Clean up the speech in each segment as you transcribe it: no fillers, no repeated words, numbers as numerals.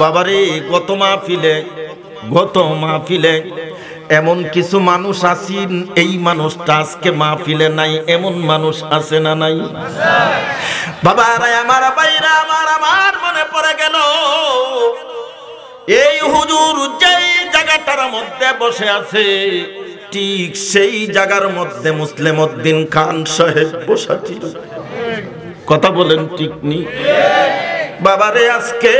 বাবারে গত মাহফিলে এমন কিছু মানুষ আছেন, এই মানুষটা আজকে মাহফিলে নাই, এমন মানুষ আছে না নাই? বাবারা আমার বাইরা আমার মনে পড়ে গেল এই হুজুর যেই জায়গাটার মধ্যে বসে আছে ঠিক সেই জায়গার মধ্যে মুসলিম উদ্দিন খান সাহেব বসা ছিল। কথা বলেন ঠিক নি? বাবারে আজকে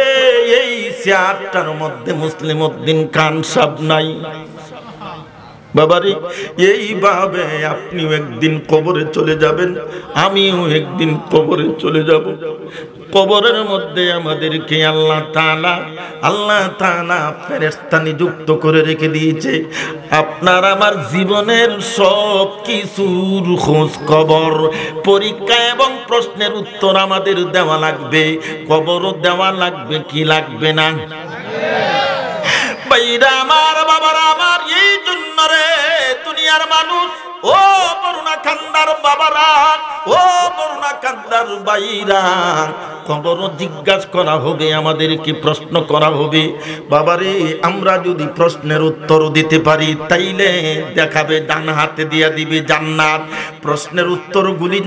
এই চেয়ারটার মধ্যে মুসলিম উদ্দিন খান সাহেব নাই। বাবারে এইভাবে আপনিও একদিন কবরে চলে যাবেন, আমিও একদিন কবরে চলে যাব। কবরের মধ্যে আমাদেরকে আল্লাহ তাআলা ফেরেশতা নিযুক্ত করে রেখে দিয়েছে। আপনার আমার জীবনের সব কিছুর খোঁজ খবর, পরীক্ষা এবং প্রশ্নের উত্তর আমাদের দেওয়া লাগবে। কবরও দেওয়া লাগবে কি লাগবে না? বাইরা আমার বাবারা আমার, এই জন্য রে দুনিয়ার মানুষ, ও করুণা কান্দার বাবারা, ও করুণা কান্দার বাইরা, কবর জিজ্ঞাসা করা হবে, আমাদেরকে প্রশ্ন করা হবে। বাবারে আমরা যদি প্রশ্নের উত্তর দিতে পারি তাইলে দেখাবে ডান হাতে দিয়া দিবে জান্নাত। প্রশ্নের উত্তরগুলি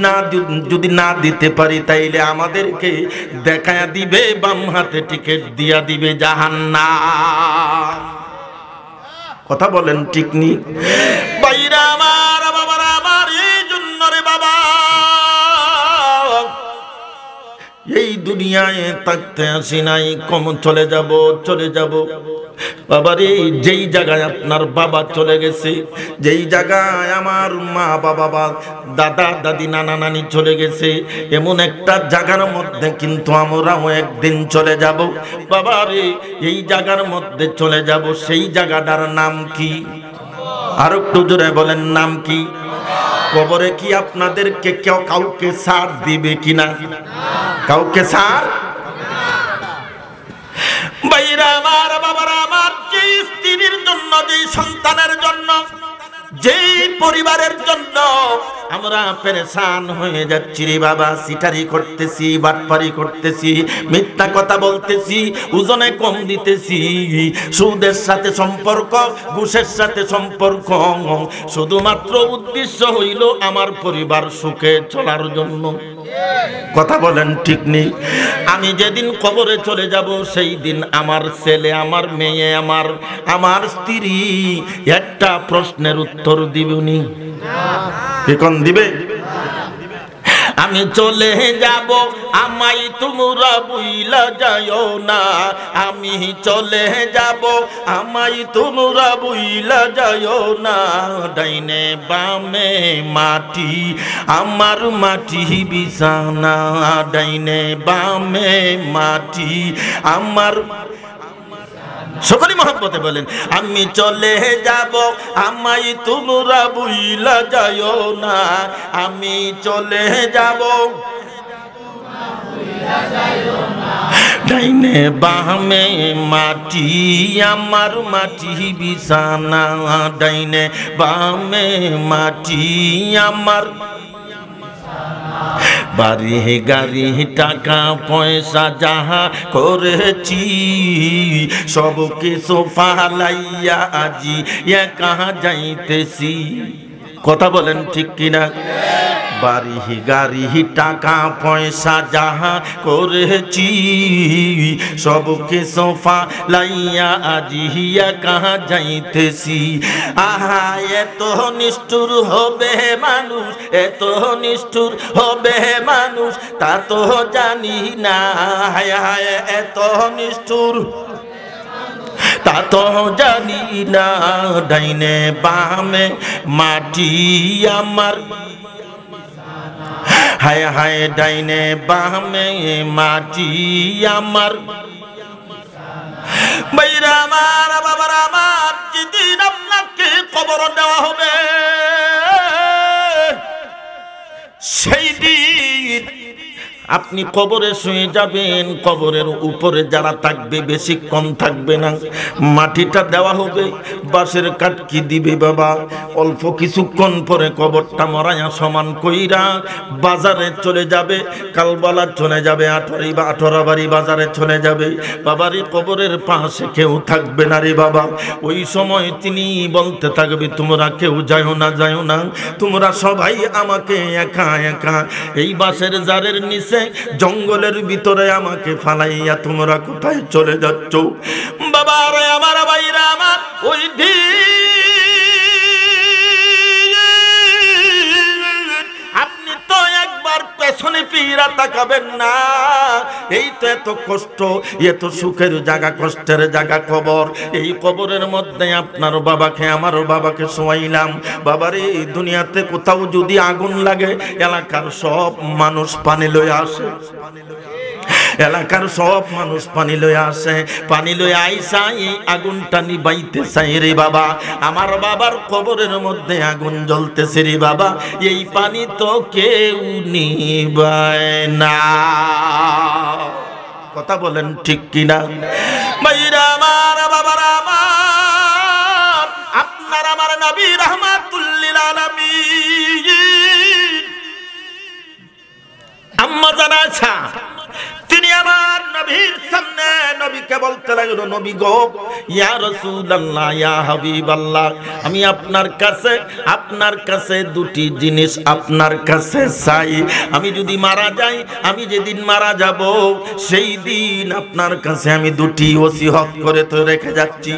যদি না দিতে পারি তাইলে আমাদেরকে দেখায়া দিবে বাম হাতে টিকিট দিয়া দিবে জাহান্নাম। কথা বলেন ঠিক নি? বাইরা আমার বাবারা আমার, এই জন্য রে বাবা এই দুনিয়ায় থাকতে আসি নাই, কম চলে যাব। বাবারে যেই জায়গায় আপনার বাবা চলে গেছে, যেই জায়গায় আমার মা বাবা দাদা দাদি নানা নানি চলে গেছে, এমন একটা জায়গার মধ্যে কিন্তু আমরাও একদিন চলে যাব। বাবারে এই জায়গার মধ্যে চলে যাব, সেই জায়গাটার নাম কি? আর একটু জোরে বলেন, নাম কি? কবরে কি আপনাদেরকে কাউকে ছাড় দিবে কিনা? কাউকে ছাড়? বাইরা আমার বাবারা আমার, যে স্ত্রীর জন্য, যে সন্তানের জন্য, যেই পরিবারের জন্য আমরা পেরেশান হয়ে যাচ্ছি রে বাবা, সিটারি করতেছি, বাটপারি করতেছি, মিথ্যা কথা বলতেছি, ওজনে কম দিতেছি, সুদের সাথে সম্পর্ক, ঘুষের সাথে সম্পর্ক, শুধুমাত্র উদ্দেশ্য হইল আমার পরিবার সুখে চলার জন্য। কথা বলেন ঠিক নেই? আমি যেদিন কবরে চলে যাব সেই দিন আমার ছেলে, আমার মেয়ে, আমার স্ত্রী একটা প্রশ্নের উত্তর দিবনি? এখন দিবে? আমি চলে যাব, আমায় তোমরা বুইলা যাও না। আমি চলে যাব, আমায় তোমরা বুইলা যাও না। ডাইনে বামে মাটি, আমার মাটি বিছানা। ডাইনে বামে মাটি, আমার, সকলে মহব্বতে বলেন, আমি চলে যাব, আমায় তোমরা বুইলা যাও না। আমি চলে যাব, ডাইনে বামে মাটি, আমার মাটি বিছানা। ডাইনে বামে মাটি, আমার বাড়ি গাড়ি টাকা পয়সা যাহা করেছি সব কিছু ফালাইয়া আজি একা যাইতেছি। কথা বলেন ঠিক কিনা? বাড়ি গাড়ি টাকা পয়সা যাহা করেছি সব কিছু ফালাইয়া আজি একা যাইতেছি। আহা এত নিষ্ঠুর হবে মানুষ, এত নিষ্ঠুর হবে মানুষ, তা তো জানি না। হায় হায় এত নিষ্ঠুর, তা তো জানি না। ডাইনে বামে মাটি, আমার, হায় হায় ডাইনে বামে মাটি, আমার। বাইরা আমার বাবার আমার, যেদিন আপনাকে কবর দেওয়া হবে সেই দিন আপনি কবরে শুয়ে যাবেন, কবরের উপরে যারা থাকবে বেশিক্ষণ থাকবে না, মাটিটা দেওয়া হবে, বাঁশের কাঠ কি দিবে বাবা, অল্প কিছুক্ষণ পরে কবরটা মরাইয়া সমান কইরা বাজারে চলে যাবে, কালবালা চলে যাবে, আঠরাবাড়ি বাজারে চলে যাবে। বাবারে কবরের পাশে কেউ থাকবে না রে বাবা। ওই সময় তিনি বলতে থাকবে, তোমরা কেউ যাও না, যাও না, তোমরা সবাই আমাকে একা একা এই বাঁশের জারের নিচে জঙ্গলের ভিতরে আমাকে ফালাইয়া তোমরা কোথায় চলে যাচ্ছ? বাবা রে আমার, ভাইরা আমার, ওই আপনি তো একবার পেছনে ফিরা তাকাবেন না। এই তো এত কষ্ট, এত সুখের জায়গা, কষ্টের জায়গা কবর। এই কবরের মধ্যে আপনার বাবাকে, আমার বাবাকে শোয়াইলাম। বাবারে এই দুনিয়াতে কোথাও যদি আগুন লাগে, এলাকার সব মানুষ পানি লয়ে আসে, এলাকার সব মানুষ পানি লয়ে আসে, পানি লয়ে আইসা এই আগুনটা নিবাইতে চাই রে বাবা। আমার বাবার কবরের মধ্যে আগুন জ্বলতেছে রে বাবা, এই পানি তো কেউ নিবায় না। কথা বলেন ঠিক কিনা? ভাইরা আমার, বাবারা আমার, আপনার আমার নবী রাহমাতুল লিল আলামিন আম্মা জানাছা, তিনি আমার নবীর সামনে নবীকে বলতে লাগলো, নবী গো, ইয়া রাসূলুল্লাহ, ইয়া হাবিবাল্লাহ, আমি আপনার কাছে দুটি জিনিস আপনার কাছে চাই। আমি যদি মারা যাই, আমি যেদিন মারা যাব সেই দিন আপনার কাছে আমি দুটি ওসিয়ত করে তো রেখে যাচ্ছি।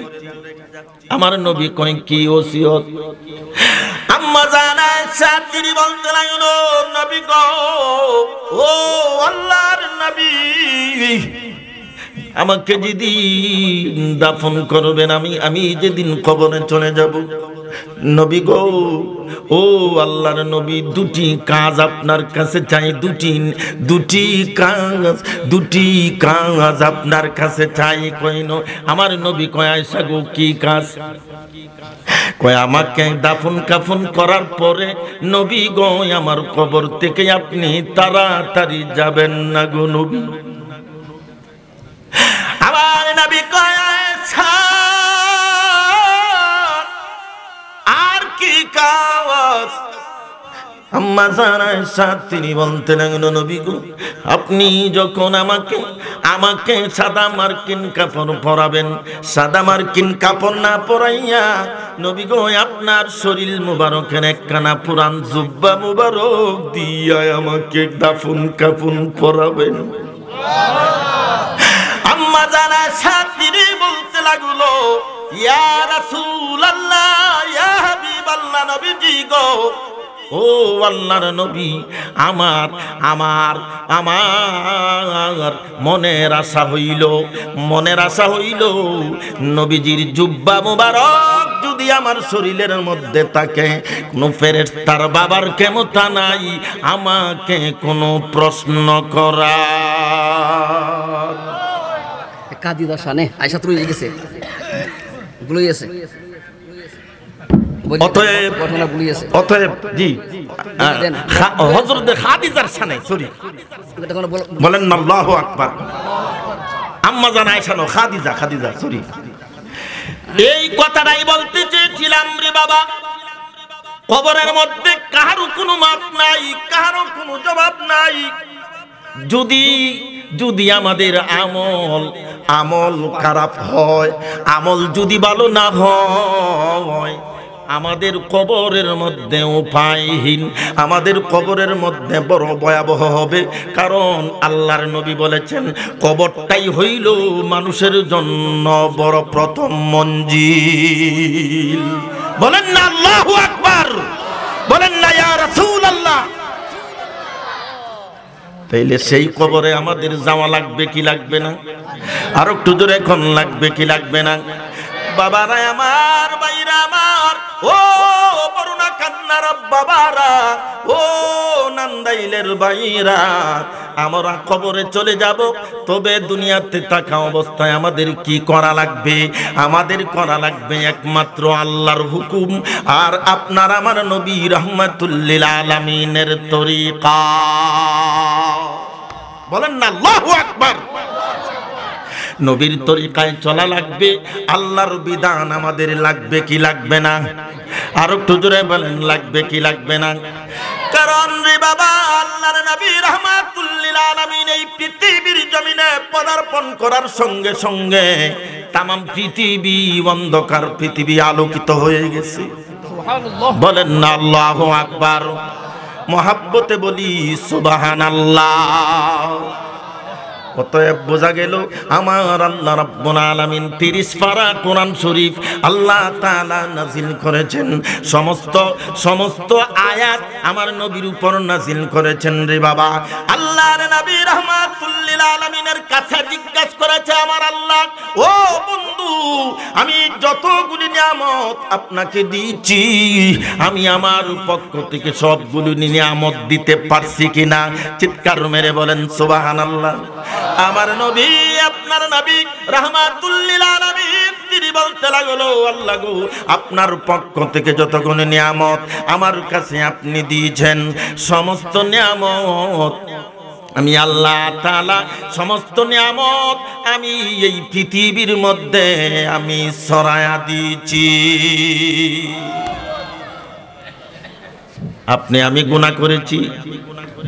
আমার নবী কই, কি ওসিয়ত? আম্মা জানাইসা তিনি বলতে লাগলো, নবী গো, ও আল্লাহর নবী, আমাকে যেদিন দাফন করবেন, আমি যেদিন কবরে চলে যাব, নবী গো, ও আল্লাহর নবী, দুটি কাজ আপনার কাছে চাই, দুটি কাজ আপনার কাছে চাই। কইনো আমার নবী কয়, আয়েশা গো, কি কাজ? কয়, আমাকে দাফন কাফন করার পরে নবী গো, আমার কবর থেকে আপনি তাড়াতাড়ি যাবেন না গো নবী। আমার নবী কয়, আয়েশা, আর কি কাজ? আম্মা জানাইসা তিনি বলতে লাগলো, নবী গো, আপনি যখন আমাকে সাদা মার্কিন কাপড় পরাবেন, সাদা মার্কিন কাপড় না পরাইয়া নবী গো, আপনার শরীর মুবারকের একখানা পুরান জুব্বা মুবারক দিয়া আমাকে দাফন কাফন পরাবেন। আম্মা জানাইসা তিনি বলতে লাগলো, ইয়া রাসূলুল্লাহ, ইয়া হাবিবাল্লাহ, নবীজি গো, ও আল্লাহর নবী, আমার মনের আশা হইল নবীজির জুব্বা মুবারক যদি আমার শরীরের মধ্যে থাকে, কোনো ফেরেশতার বাবার ক্ষমতা নাই আমাকে কোনো প্রশ্ন করা। কাদি দশানে আয়েশা তুমি গেছে, ভুলে গেছে, অতএব জি হযরত খাদিজার সানে, সরি বলেন না, আল্লাহু আকবার। আম্মা জান আয়েশা নো, খাদিজা, সরি। এই কথাটাই বলতে চেয়েছিলাম রে বাবা। কবরের মধ্যে কারো কোনো মাপ নাই, কারো কোনো জবাব নাই। যদি আমাদের আমল খারাপ হয়, আমল যদি ভালো না হয়, আমাদের কবরের মধ্যে উপায়হীন, আমাদের কবরের মধ্যে বড় ভয়াবহ হবে। কারণ আল্লাহর নবী বলেছেন, কবরটাই হইল মানুষের জন্য বড় প্রথম মঞ্জিল। বলেন না আল্লাহু আকবার, বলেন না ইয়া রাসূলুল্লাহ। তাইলে সেই কবরে আমাদের যাওয়া লাগবে কি লাগবে না? আর একটু জোরে এখন লাগবে কি লাগবে না? বাবারা আমার, ভাইরা আমার, ও বরুণা কান্নার বাবারা, ও নান্দাইলের ভাইরা, আমরা কবরে চলে যাব। তবে দুনিয়াতে থাকা অবস্থায় আমাদের কি করা লাগবে? আমাদের করা লাগবে একমাত্র আল্লাহর হুকুম আর আপনার আমার নবী রাহমাতুল লিল আলামিনের তরিকা। বলেন না আল্লাহু আকবার। নবীর তরিকায় চলা লাগবে, আল্লাহর বিধান আমাদের লাগবে কি লাগবে না? আর একটু জোরে বলেন লাগবে কি লাগবে না? কারণ রে বাবা, আল্লাহর নবী রাহমাতুল লিল আলামিন এই পৃথিবীর জমিনে পদার্পণ করার সঙ্গে সঙ্গে তামাম পৃথিবী অন্ধকার, পৃথিবী আলোকিত হয়ে গেছে। সুবহানাল্লাহ, বলেন না আল্লাহু আকবার। মহাব্বতে বলি সুবহানাল্লাহ। অতএব বোঝা গেল আমার আল্লাহ রাব্বুল আলামিন 30 পারা কোরআন শরীফ আল্লাহ তাআলা নাজিল করেছেন। সমস্ত আয়াত আমার নবীর উপর নাজিল করেছেন রে বাবা। আল্লাহর নবী রাহমাতুল লিল আলামিনের কাছে জিজ্ঞাসা করেছে আমার আল্লাহ, ও বন্ধু, আমি যতগুলি নিয়ামত আপনাকে দিয়েছি, আমি আমার পক্ষ থেকে সবগুলো নিয়ামত দিতে পারছি কিনা? চিৎকার মেরে বলেন সুবহানাল্লাহ। আমার নবী, আপনার নবী রাহমাতুল লিল আলামিন তিনি বলতে লাগলো, আল্লাহ গো, আপনার পক্ষ থেকে যতগুলো নিয়ামত আমার কাছে আপনি দিয়েছেন, সমস্ত নিয়ামত আমি আল্লাহ তাআলা, সমস্ত নিয়ামত আমি এই পৃথিবীর মধ্যে আমি ছড়ায়া দিয়েছি। আপনি আমি গুনাহ করেছি,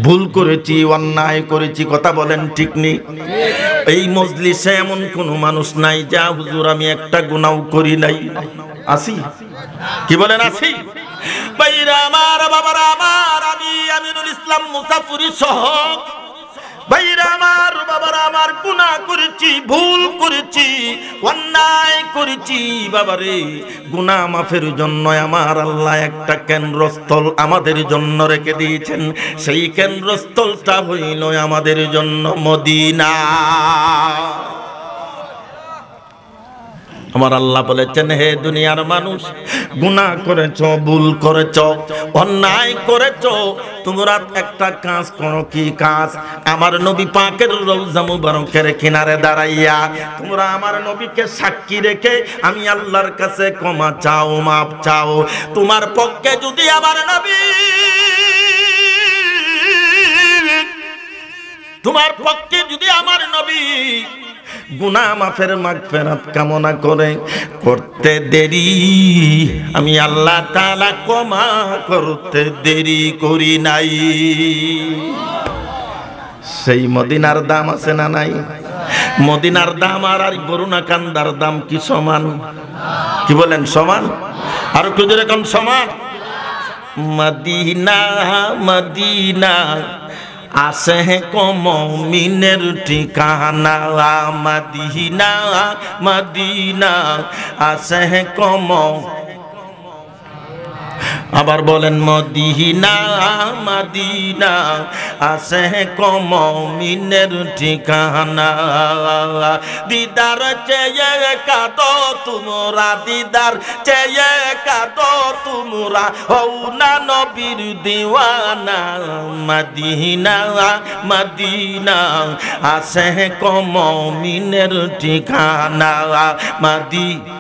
ভুল করেছি, অন্যায় করেছি, কথা বলেন ঠিক নেই? এই মজলিসে এমন কোন মানুষ নাই যা হুজুর আমি একটা গুনাহ করি নাই। আসি? কি বলেন আসি? ভাইরা আমার, বাবারা আমার, আমি আমিনুল ইসলাম মুসাফিরি সহ ভাইরা আমার, বাবারা আমার, গুনাহ করেছি, ভুল করেছি, অন্যায় করেছি। বাবারে, গুনাহ মাফের জন্য আমার আল্লাহ একটা কেন্দ্রস্থল আমাদের জন্য রেখে দিয়েছেন। সেই কেন্দ্রস্থলটা হইল আমাদের জন্য মদিনা। আমার আল্লাহ বলেছেন, হে দুনিয়ার মানুষ, গুনাহ করেছো, ভুল করেছো, অন্যায় করেছো, তোমরা একটা কাজ করো। কি কাজ? আমার নবী পাকের রওজা মুবারকের কিনারে দাঁড়াইয়া তোমরা আমার নবীকে সাক্ষী রেখে আমি আল্লাহর কাছে ক্ষমা চাও, মাপ চাও। তোমার পক্ষে যদি আমার নবী, তোমার পক্ষে যদি আমার নবী গুনাহ মাফের মাগফিরাত কামনা করে করতে দেরি, আমি আল্লাহ তাআলা ক্ষমা করতে দেরি করি নাই। সেই মদিনার দাম আছে না নাই? মদিনার দাম আর বরুণা কান্দার দাম কি সমান? কি বলেন সমান? আর একটু জোরে কোন সমান? মদিনা মদিনা আসে কো মুমিনের ঠিকানা, মদিনা মদিনা আসে কো। আবার বলেন মদিনা মদিনা আসে কো মুমিনের ঠিকানা। দিদার চেয়ে কাঁদো তোমরা, দিদার চেয়ে কাঁদো তোমরা, হও না নবীর দিওয়ানা। মদিনা মদিনা আসে কো মুমিনের ঠিকানা, মদিনা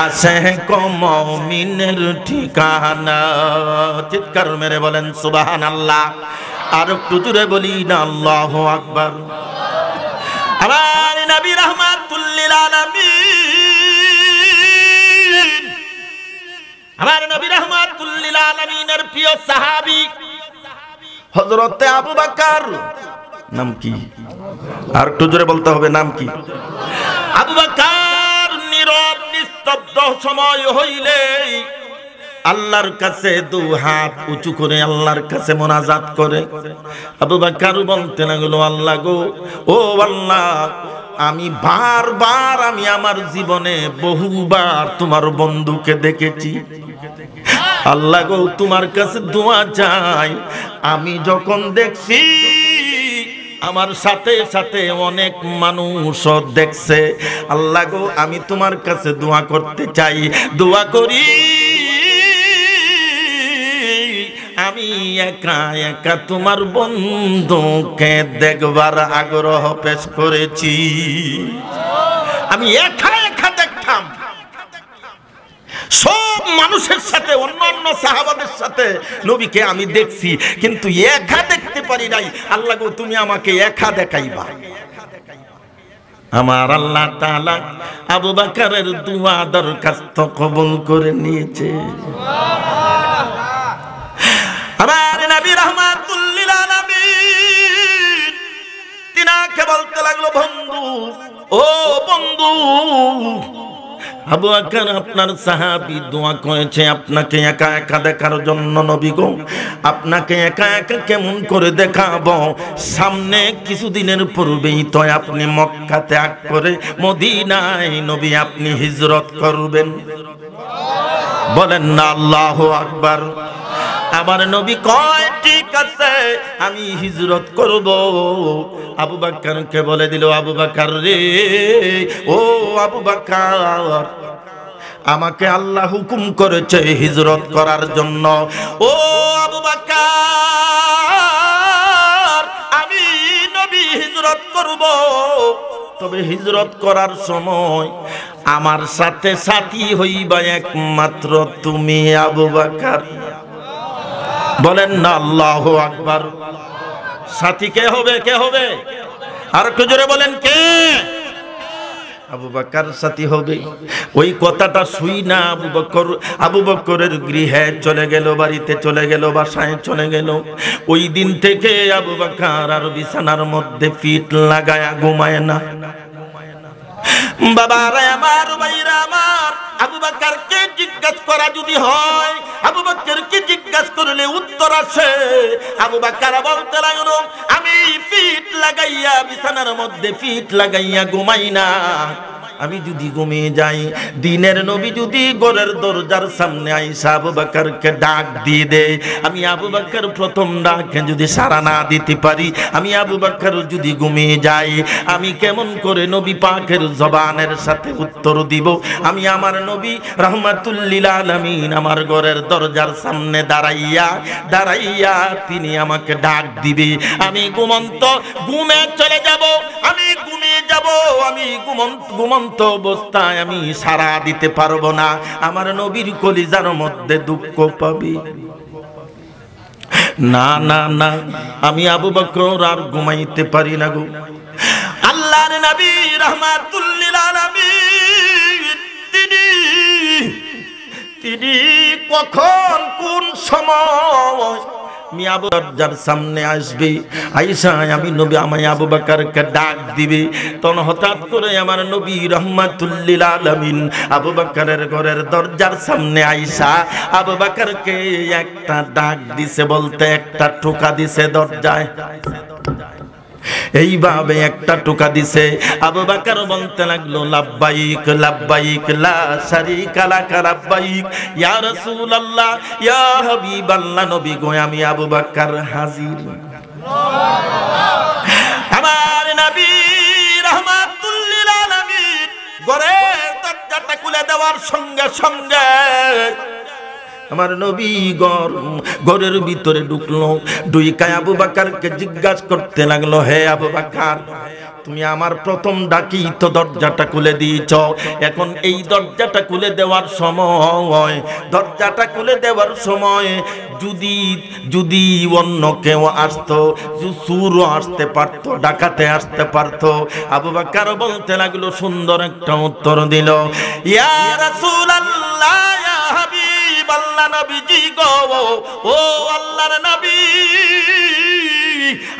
আসে কো মুমিনের ঠিকানা। চিৎকার মেরে বলেন সুবহানাল্লাহ। আর একটু জোরে বলি না আল্লাহু আকবার। আমার নবী রাহমাতুল লিল আলামিন, আমার নবী রাহমাতুল লিল আলামিনের প্রিয় সাহাবী হযরত আবু বকর, নাম কি? আর একটু জোরে বলতে হবে, নাম কি? আবু বকর নীরব নিস্তব্ধ সময় হইলে আল্লাহর কাছে দু হাত উঁচু করে আল্লাহর কাছে মোনাজাত করে। আবু বকর বলতে লাগলো, আল্লাহ গো, ও আল্লাহ, আমি বারবার, আমি আমার জীবনে বহুবার তোমার বন্ধুকে দেখেছি। আল্লাহ গো, তোমার কাছে দোয়া চাই, আমি যখন দেখছি আমার সাথে সাথে অনেক মানুষ দেখছে। আল্লাহ গো, আমি তোমার কাছে দোয়া করতে চাই, দোয়া করি। আমি একা একা তোমার বন্ধুকে দেখবার আগ্রহ পেশ করেছি। আমি একা একা দেখতাম, সব মানুষের সাথে, অন্যান্য সাহাবাদের সাথে নবীকে আমি দেখছি, কিন্তু একা দেখতে পারি নাই। আল্লাহ গো, তুমি আমাকে একা দেখাইবা। আমার আল্লাহ তাআলা আবু বকরের দোয়া দরখাস্ত কবুল করে নিয়েছে। আমার নবী রাহমাতুল লিল আলামিন তিনাকে বলতে লাগলো, বন্ধু, ও বন্ধু, আবু বকর আপনার সাহাবী দোয়া করেছে আপনাকে একা একা দেখার জন্য। নবী গো, আপনাকে একা একা কেমন করে দেখাবো? সামনে কিছুদিনের পূর্বেই তো আপনি মক্কা ত্যাগ করে মদিনায় নবী আপনি হিজরত করবেন। বলেন না আল্লাহু আকবার। আমার নবী কয়, ঠিক আছে, আমি হিজরত করব। আবু বকরকে বলে দিল, আবু বকর রে, ও আবু বকর, আমাকে আল্লাহ হুকুম করেছে হিজরত করার জন্য। ও আবু বকর, আমি নবী হিজরত করব, তবে হিজরত করার সময় আমার সাথে সাথী হইবা একমাত্র তুমি আবু বকর। বলেন না আল্লাহু আকবার। সাথী কে হবে? কে হবে? আর একটু জোরে বলেন, কে? আবু বকর সাথী হবে। ওই কথাটা শুই না আবু বকরের গৃহে চলে গেল, বাড়িতে চলে গেল, বাসায় চলে গেল। ওই দিন থেকে আবু বকর আর বিছানার মধ্যে পিঠ লাগায়া ঘুমায় না। বাবারা আমার, ভাইরা আমার, আবু বকরকে জিজ্ঞাসা করা যদি হয়, আবু বকরকে জিজ্ঞাসা করলে উত্তর আসে। আবু বকর বলতে লাগলো, আমি পিঠ লাগাইয়া বিছানার মধ্যে পিঠ লাগাইয়া ঘুমাই না। আমি যদি ঘুমিয়ে যাই, দিনের নবী যদি ঘরের দরজার সামনে আইসা আবু বকরকে ডাক দিয়ে দেয়, আমি আবু বকর প্রথম ডাকে যদি সাড়া না দিতে পারি, আমি আবু বকর যদি ঘুমিয়ে যাই, আমি কেমন করে নবী পাকের জবানের সাথে উত্তর দিব? আমি আমার নবী রাহমাতুল লিল আলামিন আমার ঘরের দরজার সামনে দাঁড়াইয়া তিনি আমাকে ডাক দিবে। আমি ঘুমে চলে যাব, আমি ঘুমিয়ে যাব, আমি ঘুমন্ত অবস্থায় আমি সাড়া দিতে পারবো না। আমার নবীর কলিজার মধ্যে দুঃখ পাবে। না না না, আমি আবু বকর আর ঘুমাইতে পারি না গো। আল্লাহর নবী রাহমাতুল লিল আলামিন তিনি কখন কোন সময় আবু দরজার সামনে আসবে, আয়েশা আমি নবী আমায় আবু বকরকে ডাক দিবে। তখন হঠাৎ করে আমার নবী রাহমাতুল লিল আলামিন আবু বকরের ঘরের দরজার সামনে আয়েশা আবু বকরকে একটা ডাক দিছে, বলতে একটা টোকা দিছে দরজায়। এইভাবে একটা টোকা দিছে। আবু বকর বলতে লাগলো, লাব্বাইক লাব্বাইক লা শারীকা লাক লাব্বাইক, ইয়া রাসূলুল্লাহ, ইয়া হাবিবাল্লাহ, নবী গো আমি আবু বকর হাজির। আমার নবী রাহমাতুল লিল আলামিন ঘরের দরজাটা খুলে দেওয়ার সঙ্গে সঙ্গে আমার নবী ঘরের ভিতরে ঢুকলো। ঢুইকায় আবু বকরকে জিজ্ঞাসা করতে লাগলো, হে আবু বকর, তুমি আমার প্রথম ডাকি তো দরজাটা খুলে দিয়েছ, এখন এই দরজাটা খুলে দেওয়ার সময় যদি অন্য কেউ আসতো, চুরও আসতে পারতো, ডাকাতে আসতে পারতো। আবু বকর বলতে লাগলো, সুন্দর একটা উত্তর দিল, ইয়া রাসূলুল্লাহ, ইয়া হাবিবাল্লাহ, নবীজি গো, ও আল্লাহর নবী,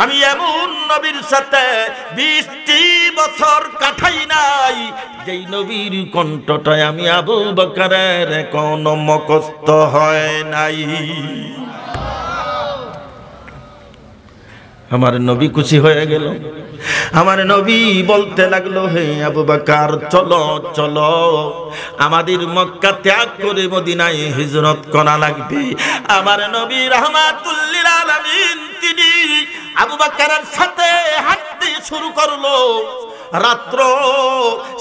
আমি এমন নবীর সাথে 20টি বছর কাটাই নাই যেই নবীর কণ্ঠটায় আমি আবু বকরের কোনো মুখস্থ হয় নাই। আমার নবী খুশি হয়ে গেল। আমার নবী বলতে লাগলো, হে আবু বকর, চলো চলো, আমাদের মক্কা ত্যাগ করে মদিনায় হিজরত করা লাগবে। আমার নবী রাহমাতুল লিল আলামিন তিনি আবু বকরের সাথে হাঁটতে শুরু করলো। রাত্র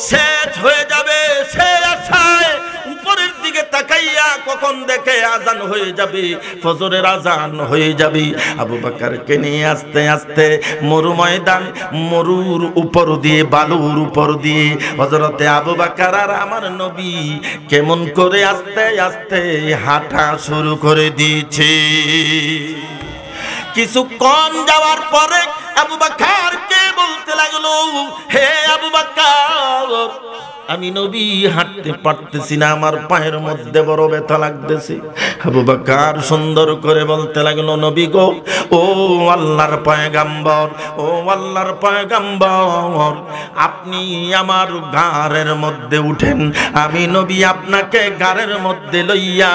শেষ হয়ে যাবে, সে আশায় উপরের দিকে তাকাইয়া কখন দেখে আজান হয়ে যাবে, ফজরের আজান হয়ে যাবে। আবু বকরকে নিয়ে আস্তে আস্তে মরু ময়দান, মরুর উপর দিয়ে, বালুর উপর দিয়ে হযরতে আবু বকর আর আমার নবী কেমন করে আস্তে আস্তে হাঁটা শুরু করে দিয়েছে। কিছুক্ষণ যাওয়ার পরে আবু বকরকে বলতে লাগলো, হে আবু বকর, আমি নবী হাঁটতে পারতেছি না, আমার পায়ের মধ্যে বড় ব্যথা লাগতেছে। আবু বকর সুন্দর করে বলতে লাগলো, নবী গো, ও আল্লাহর পয়গম্বর, ও আল্লাহর পয়গম্বর, আপনি আমার গাড়ের মধ্যে উঠেন, আমি নবী আপনাকে গাড়ের মধ্যে লইয়া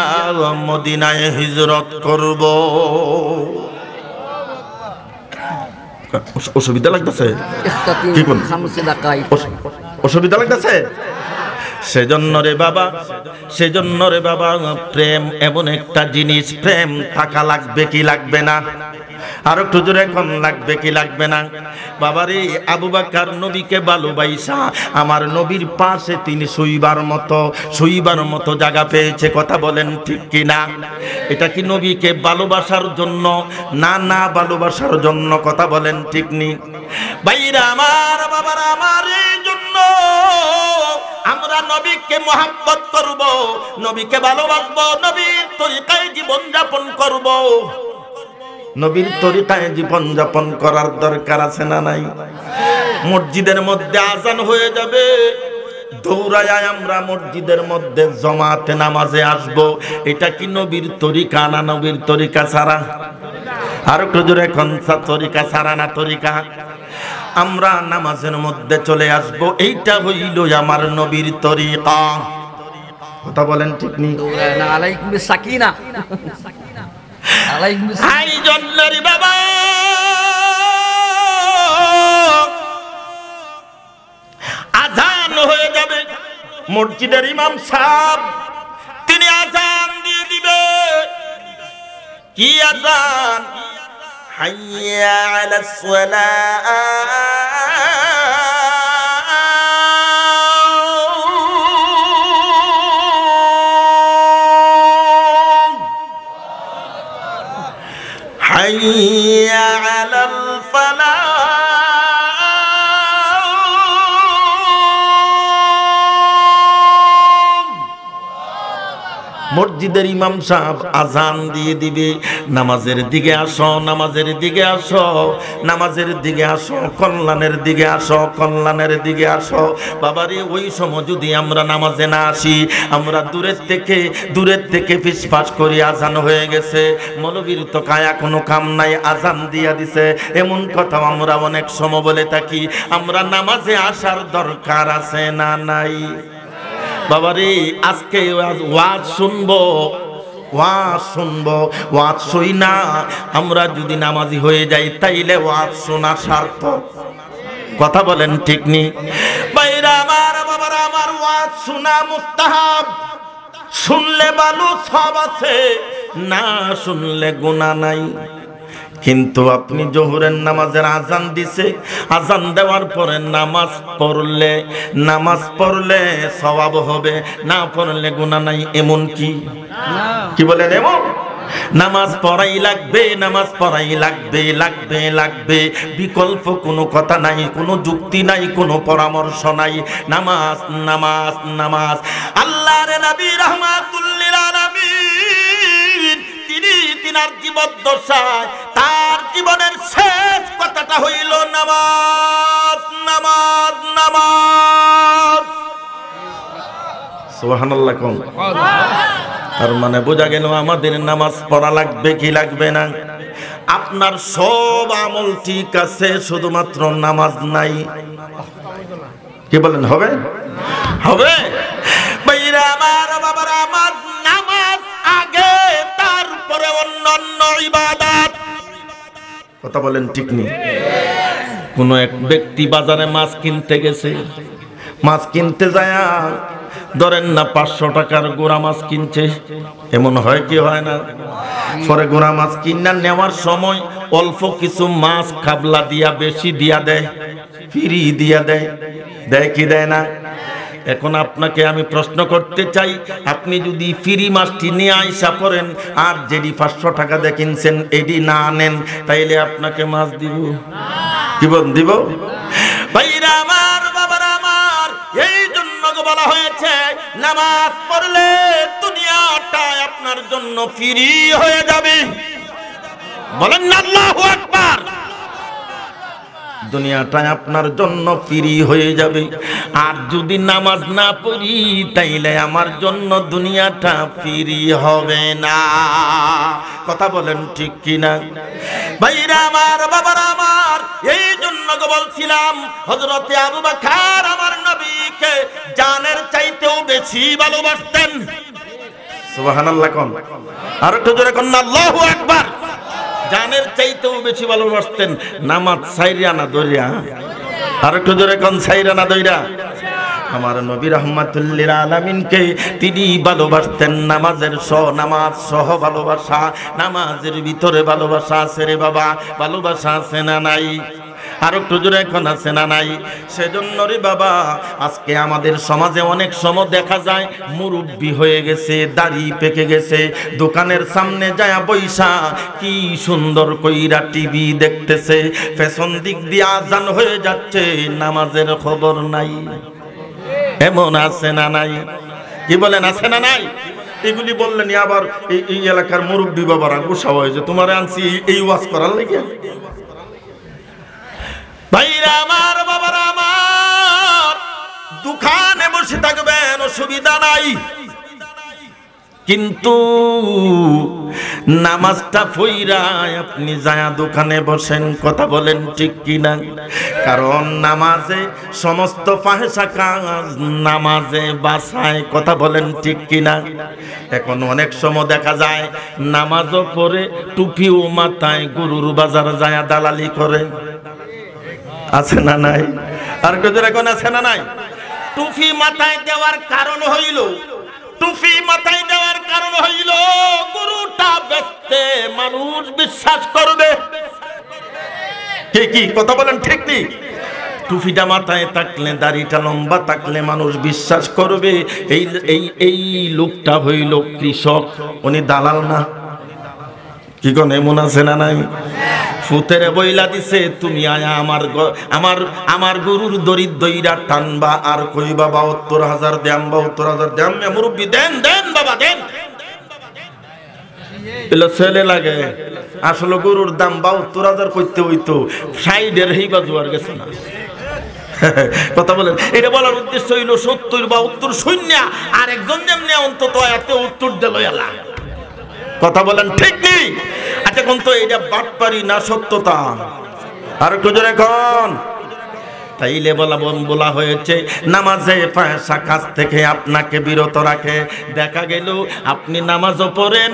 মদিনায় হিজরত করব। অসুবিধা লাগতেছে? কি কোন অসুবিধা লাগতেছে? সেজন্য রে বাবা, সেজন্য রে বাবা, প্রেম এমন একটা জিনিস, প্রেম থাকা লাগবে কি লাগবে না? আর একটু জোরে কোন লাগবে কি লাগবে না? বাবারে, আবু বকর নবীকে ভালোবাসা আমার নবীর পাশে তিনি শুইবার মতো জায়গা পেয়েছে। কথা বলেন ঠিক কি না? এটা কি নবীকে ভালোবাসার জন্য না, না ভালোবাসার জন্য? কথা বলেন ঠিক নি? ভাইরা আমার, বাবারা আমার, এই জন্য আমরা নবীকে মহব্বত করব, নবীকে ভালোবাসবো, নবীর তরিকায় জীবন যাপন করব। নবীর তরিকায় জীবন যাপন করার দরকার আছে না নাই? মসজিদের মধ্যে আজান হয়ে যাবে, দৌড়ায় আমরা মসজিদের মধ্যে জমাতে নামাজে আসব। এটা কি নবীর তরিকা না নবীর তরিকা ছাড়া? আর একটু জোরে এখন, তরিকা ছাড়া না তরিকা? আমরা নামাজের মধ্যে চলে আসব, এইটা হইল আমার নবীর তরিকা। কথা বলেন ঠিক নি? আলাইকুম সাকিনা, আলাইকুম আই জন্নারি বাবা, আজান হয়ে যাবে, মসজিদের ইমাম সাহেব তিনি আজান দিয়ে দিবে। কি আজান? হাইয়া আলাস সালাহ, হাইয়া আলাল ফালাহ। মসজিদের ইমাম সাহেব আজান দিয়ে দিবে, নামাজের দিকে আসো, নামাজের দিকে আসো, নামাজের দিকে আসো, কল্যাণের দিকে আসো, কল্যাণের দিকে আসো। বাবারে, ওই সময় যদি আমরা নামাজে না আসি, আমরা দূরের থেকে ফিসফাস করি আজান হয়ে গেছে, মৌলবীর তো কায়া কোনো কাম নাই, আজান দিয়া দিছে, এমন কথা আমরা অনেক সময় বলে থাকি। আমরা নামাজে আসার দরকার আছে না নাই? বাবারে, আজকে ওয়াজ শুনবো, ওয়াজ শুই না, আমরা যদি নামাজি হয়ে যাই তাইলে ওয়াজ শোনা সার্থক। কথা বলেন ঠিক নি? বাইরা আমার, বাবারা আমার, ওয়াজ শোনা মুস্তাহাব, শুনলে ভালো সব আছে, না শুনলে গুনাহ নাই। কিন্তু আপনি জোহরের নামাজের আজান দিছে, আজান দেওয়ার পরে নামাজ পড়লে সওয়াব হবে, না পড়লে গুনাহ নাই, এমন কি? কি বলেন এমন? নামাজ পড়াই লাগবে, নামাজ পড়াই লাগবে, লাগবে লাগবে, বিকল্প কোনো কথা নাই, কোনো যুক্তি নাই, কোনো পরামর্শ নাই। নামাজ নামাজ নামাজ। আল্লাহর নবী রাহমাতুল লিল আলামিন তিনি তিনার জীবদ্দশায় তার জীবনের শেষ কথাটা হইল নামাজ নামাজ নামাজ। সুবহানাল্লাহ কোন? তার মানে বোঝা গেল আমাদের নামাজ পড়া লাগবে কি লাগবে না? আপনার সব আমল ঠিক আছে, শুধুমাত্র নামাজ নাই। কি বলেন, হবে? হবে? ভাইরা আমার, বাবারা আমার, নামাজ আগে, তারপরে অন্যান্য ইবাদত। কথা বলেন ঠিক নেই? কোন এক ব্যক্তি বাজারে মাছ কিনতে গেছে, মাছ কিনতে যায় ধরেন না 500 টাকার গোড়া মাছ কিনছে, এমন হয় কি হয় না? পরে গোড়া মাছ কিনা নেওয়ার সময় অল্প কিছু মাছ কাবলা দিয়া বেশি দিয়া দেয়, ফ্রি দিয়া দেয়, দেয় কি দেয় না? এখন আপনাকে আমি প্রশ্ন করতে চাই, আপনি যদি ফ্রি মাছটি নিয়ে আইসা পড়েন আর যেটি 500 টাকা দিয়ে কিনছেন এটি না নেন, তাইলে আপনাকে মাছ দিব? কি বল দিব? ভাইরা আমার, বাবারা আমার, এই জন্য বলা হয়েছে নামাজ পড়লে দুনিয়াটা আপনার জন্য ফ্রি হয়ে যাবে। বলেন না আল্লাহু আকবার। দুনিয়াটা আপনার জন্য ফ্রি হয়ে যাবে। আর যদি নামাজ না পড়ি তাইলে আমার জন্য দুনিয়াটা ফ্রি হবে না। কথা বলেন ঠিক কিনা? ভাইরা আমার, বাবারা আমার, এই জন্য বলছিলাম হযরতে আবু বকর আমার নবীকে জানের চাইতেও বেশি ভালোবাসতেন। সুবহানাল্লাহ কোন? আর একটু জোরে কোন আল্লাহু আকবার। জানের চাইতেও বেশি ভালোবাসতেন। নামাজ ছাইরা না দইরা? আর একটু জোরে কোন ছাইরা না দইরা? আমার নবী রাহমাতুল লিল আলামিনকে তিনি ভালোবাসতেন। নামাজের নামাজ সহ ভালোবাসা, নামাজের ভিতরে ভালোবাসা আছে রে বাবা। ভালোবাসা আছে না নাই? আর একটু জোরে এখন আছে না নাই? সেজন্য রে বাবা, আজকে আমাদের সমাজে অনেক সময় দেখা যায় মুরব্বি হয়ে গেছে, দাড়ি পেকে গেছে, দোকানের সামনে যায় বইসা কি সুন্দর কইরা টিভি দেখতেছে, ফ্যাশন দিক দিয়ে আজান হয়ে যাচ্ছে, নামাজের খবর নাই। এমন আছে না নাই? কি বলেন, আছে না নাই? এগুলি বললেন আবার এই এলাকার মুরব্বি বাবারা গোসা হয় যে তোমার আনছি এই ওয়াজ করার লাগে। ভাইরা আমার, বাবারা আমার, দোকানে বসে থাকবেন অসুবিধা নাই, কিন্তু নামাজটা পইরা আপনি যায়া দোকানে বসেন। কথা বলেন ঠিক কিনা? কারণ নামাজে সমস্ত ফাহেসা কাজ নামাজে বাঁচায়। কথা বলেন ঠিক কিনা? এখন অনেক সময় দেখা যায় নামাজও পড়ে টুপিও মাথায় গরুর বাজার যায়া দালালি করে। আছে না নাই? আর কেউ এখন আছে না নাই? টুপি মাথায় দেওয়ার কারণ হইল, টুপি মাথায় দেওয়ার কারণ হইল গরুটা বেচতে মানুষ বিশ্বাস করবে। কি কথা বলেন ঠিক নেই? টুপিটা মাথায় থাকলে, দাড়িটা লম্বা থাকলে মানুষ বিশ্বাস করবে এই লোকটা হইল কৃষক, উনি দালাল না। কি কোন এমন আছে না নাই? ফুতেরে বইলা দিছে তুমি আয়া আমার গরুর দড়ির দইরা টানবা আর কইবা ৭২,০০০ দাম, ৭২,০০০ দাম। মুরব্বি দেন দেন বাবা দেন। এলো ছেলে লাগে, আসলে গরুর দাম ৭২,০০০ কইতে হইতো, সাইডের হেই বাজু আর গেছে না। কথা বলেন, এটা বলার উদ্দেশ্য হইল ৭০ বা ৭২ শূন্য আর একজন যেমনি অন্তত এত উত্তর দিল এলা। কথা বলেন ঠিক নেই? আচ্ছা কোন তো এটা বাটপারি না সত্যতা? আর একটু জোরে কোন। তাইলে বলা হয়েছে নামাজে ফাহশা কাজ থেকে আপনাকে বিরত রাখে। দেখা গেল আপনি নামাজও পড়েন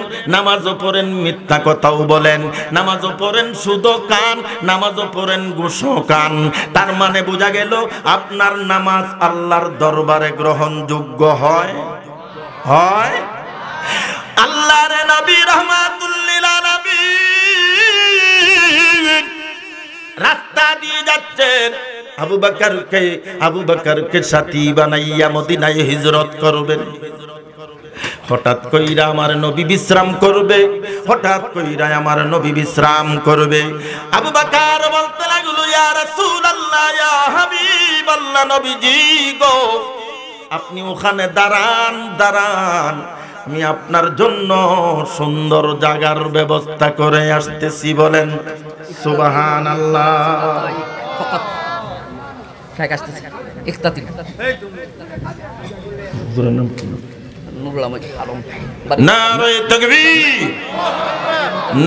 মিথ্যা কথাও বলেন, নামাজও পড়েন সুদও কান, নামাজও পড়েন ঘুষও কান। তার মানে বোঝা গেল আপনার নামাজ আল্লাহর দরবারে গ্রহণযোগ্য হয়। আল্লাহর নবী রাহমাতুল লিল আলামিন রাস্তা দিয়ে যাচ্ছেন, আবু বকরকে সাথী বানাইয়া মদিনায় হিজরত করবেন। হঠাৎ কইরা আমার নবী বিশ্রাম করবে, আবু বকর বলতে লাগলো ইয়া রাসূলুল্লাহ, ইয়া হাবিবাল্লাহ, নবীজি গো আপনি ওখানে দাঁড়ান, আমি আপনার জন্য সুন্দর জায়গার ব্যবস্থা করে আসতেছি। বলেন সুবহানাল্লাহ। নারে তাকবীর,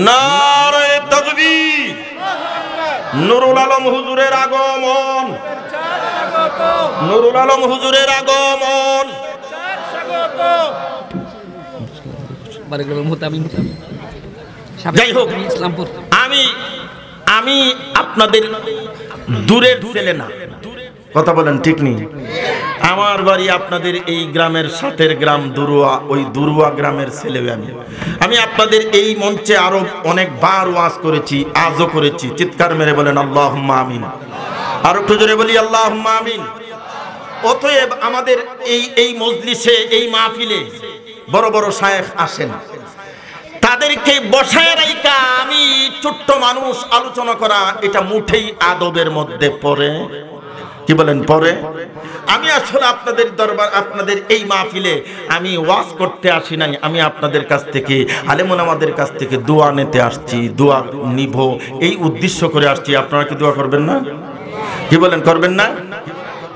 নারে তাকবীর। নুরুল আলম হুজুরের আগমন, নুরুল আলম হুজুরের আগমন। যাই হোক, আমি আপনাদের দূরের ছেলে না। কথা বলেন ঠিক নেই? আমার বাড়ি আপনাদের এই গ্রামের সাথের গ্রাম দুরুয়া, ওই দুরুয়া গ্রামের ছেলে আমি আপনাদের এই মঞ্চে আরো অনেকবার ওয়াজ করেছি, আজও করেছি। চিৎকার মেরে বলেন আল্লাহুম্মা আমিন। আর একটু জোরে বলি আল্লাহুম্মা আমিন। অতএব আমাদের এই মজলিসে, এই মাহফিলে বড় বড় শায়েখ আসেন, তাদেরকে বসায় রাইকা আমি ছোট্ট মানুষ আলোচনা করা এটা মুঠেই আদবের মধ্যে পড়ে। কি বলেন পড়ে? আমি আসলে আপনাদের দরবার, আপনাদের এই মাহফিলে আমি ওয়াজ করতে আসি নাই, আমি আপনাদের কাছ থেকে, আলেম ওলামাদের কাছ থেকে দোয়া নিতে আসছি, দোয়া নিব এই উদ্দেশ্য করে আসছি। আপনারা কি দোয়া করবেন না? কি বলেন করবেন না?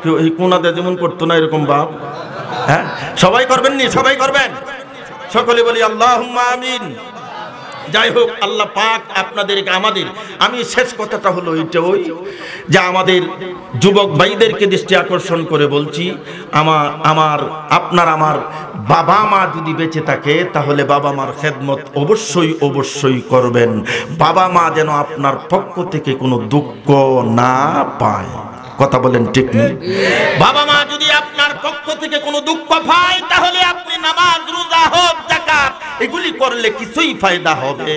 কেউ এই কোনাতে যেমন করতো না এরকম বাপ, হ্যাঁ সবাই করবেন নি? সবাই করবেন, সকলে বলি আল্লাহুম্মা আমিন। যাই হোক, আল্লাহ পাক আপনাদেরকে, আমাদের, আমি শেষ কথাটা হলো এইটা, ওই যে আমাদের যুবক ভাইদেরকে দৃষ্টি আকর্ষণ করে বলছি, আমার বাবা মা যদি বেঁচে থাকে তাহলে বাবা মার খেদমত অবশ্যই অবশ্যই করবেন। বাবা মা যেন আপনার পক্ষ থেকে কোনো দুঃখ না পায়। কথা বলেন ঠিক নেই? বাবা মা যদি আপনার পক্ষ থেকে কোনো দুঃখ পায় তাহলে আপনি নামাজ, রোজা, হজ, যাকাত এগুলি করলে কিছুই ফায়দা হবে?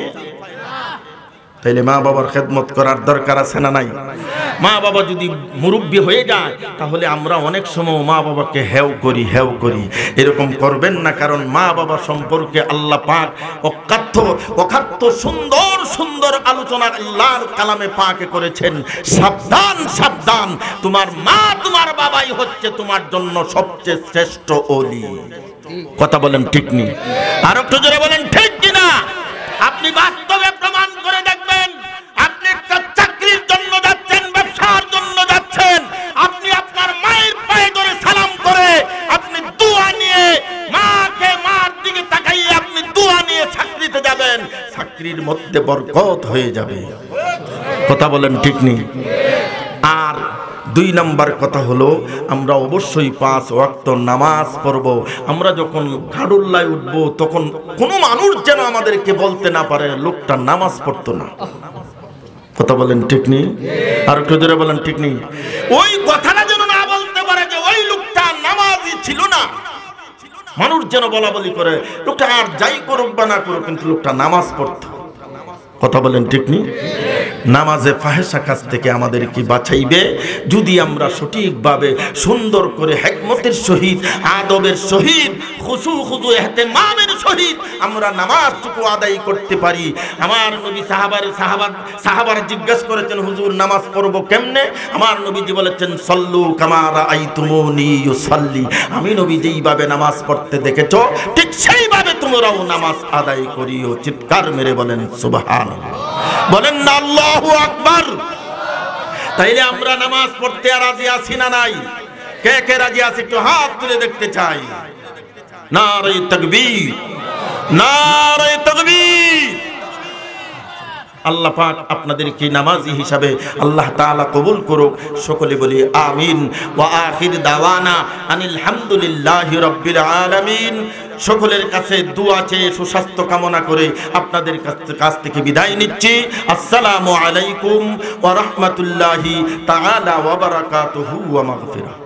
তাইলে মা বাবার খেদমত করার দরকার আছে না নাই? মা বাবা যদি মুরব্বী হয়ে যায় তাহলে আমরা অনেক সময় মা বাবাকে হেও করি। এরকম করবেন না, কারণ মা বাবা সম্পর্কে আল্লাহ পাক অকাত্য সুন্দর সুন্দর আলোচনা আল্লাহর কালামে পাকে করেছেন। সাবধান সাবধান, তোমার মা তোমার বাবাই হচ্ছে তোমার জন্য সবচেয়ে শ্রেষ্ঠ ওলি। কথা বলেন ঠিক নেই? আর একটু জোরে বলেন ঠিক কিনা? আপনি বাস্তবে প্রমাণ করে দেখবেন। আপনি একটা চাকরির জন্য যাচ্ছেন, ব্যবসার জন্য যাচ্ছেন, আপনি আপনার মায়ের পায়ে ধরে সালাম করে আপনি দোয়া নিয়ে, মার দিকে তাকাইয়ে আপনি দোয়া নিয়ে চাকরিতে যাবেন, চাকরির মধ্যে বরকত হয়ে যাবে। কথা বলেন ঠিক নেই? আর 2 নম্বর কথা হলো, আমরা অবশ্যই 5 ওয়াক্ত নামাজ পড়ব। আমরা যখন ঘাড়ুল্লায় উঠবো তখন কোনো মানুষ যেন আমাদেরকে বলতে না পারে লোকটা নামাজ পড়তো না। কথা বলেন ঠিক নেই? আর একটু জোরে বলেন ঠিক নেই? ওই কথাটা যেন না বলতে পারে যে ওই লোকটা নামাজি ছিল না। মানুষ যেন বলা বলি করে লোকটা আর যাই করুক বা না করুক কিন্তু লোকটা নামাজ পড়তো। কথা বলেন ঠিক নেই? নামাজে ফাহেসা কাজ থেকে আমাদেরকে বাঁচাইবে যদি আমরা সঠিকভাবে সুন্দর করে হিকমতের সহিত, আদবের সহিত, খুশু ইহতিমামের সহিত আমরা নামাজটুকু আদায় করতে পারি। আমার নবী সাহাবারা জিজ্ঞাসা করেছেন, হুজুর নামাজ পড়ব কেমনে? আমার নবীজি বলেছেন, সল্লু কামা রাআইতুমুনি ইউসাল্লি। আমি নবী যেইভাবে নামাজ পড়তে দেখেছো ঠিক সেইভাবে তোমরাও নামাজ আদায় করিও। চিৎকার মেরে বলেন সুবহানাল্লাহ, বলেন না আল্লাহু আকবার। তাইলে আমরা নামাজ পড়তে রাজি আছি না নাই? কে কে রাজি আছে একটু হাত তুলে দেখতে চাই। নারে তাকবীর, নারে তাকবীর। আল্লাহ পাক আপনাদেরকে নামাজি হিসাবে আল্লাহ তাআলা কবুল করুক। সকলে বলি আমিন। ওয়া আখির দাওয়ানা আনিল হামদুলিল্লাহি রাব্বিল আলামিন। সকলের কাছে দোয়া চেয়ে সুস্বাস্থ্য কামনা করে আপনাদের কাছ থেকে বিদায় নিচ্ছি। আসসালামু আলাইকুম ওয়া রাহমাতুল্লাহি তাআলা ওয়া বারাকাতুহু ওয়া মাগফিরাহ।